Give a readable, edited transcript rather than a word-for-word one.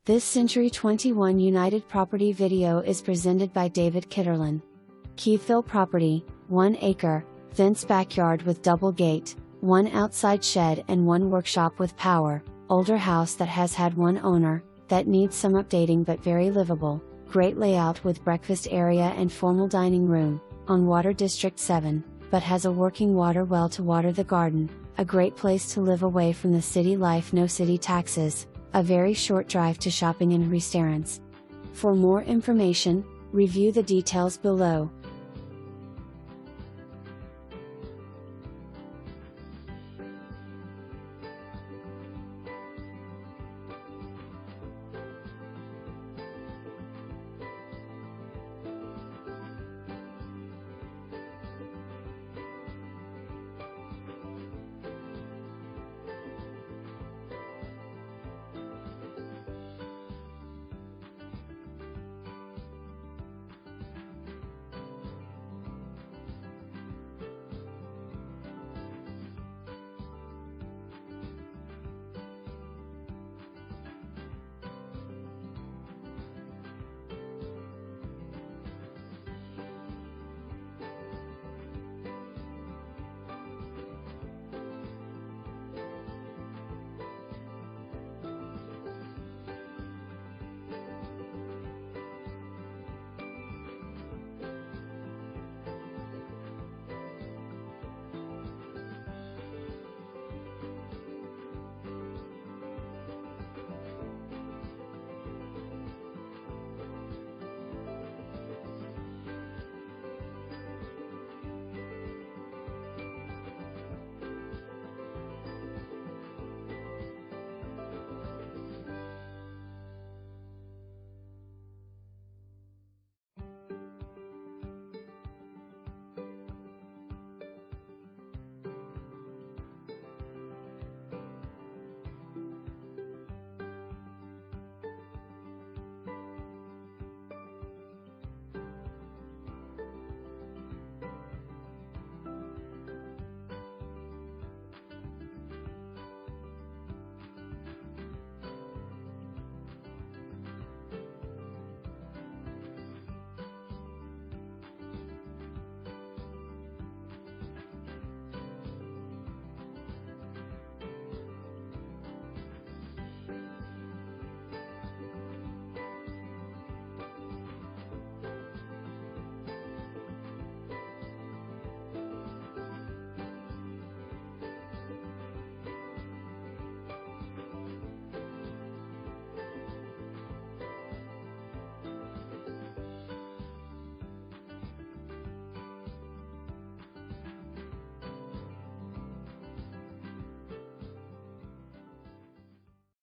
This Century 21 United property video is presented by David.kitterlin. Keithville property, 1 acre, fenced backyard with double gate, 1 outside shed and 1 workshop with power, older house that has had 1 owner, that needs some updating but very livable, great layout with breakfast area and formal dining room, on Water District 7, but has a working water well to water the garden, a great place to live away from the city life, no city taxes, a very short drive to shopping and restarants. For more information, review the details below.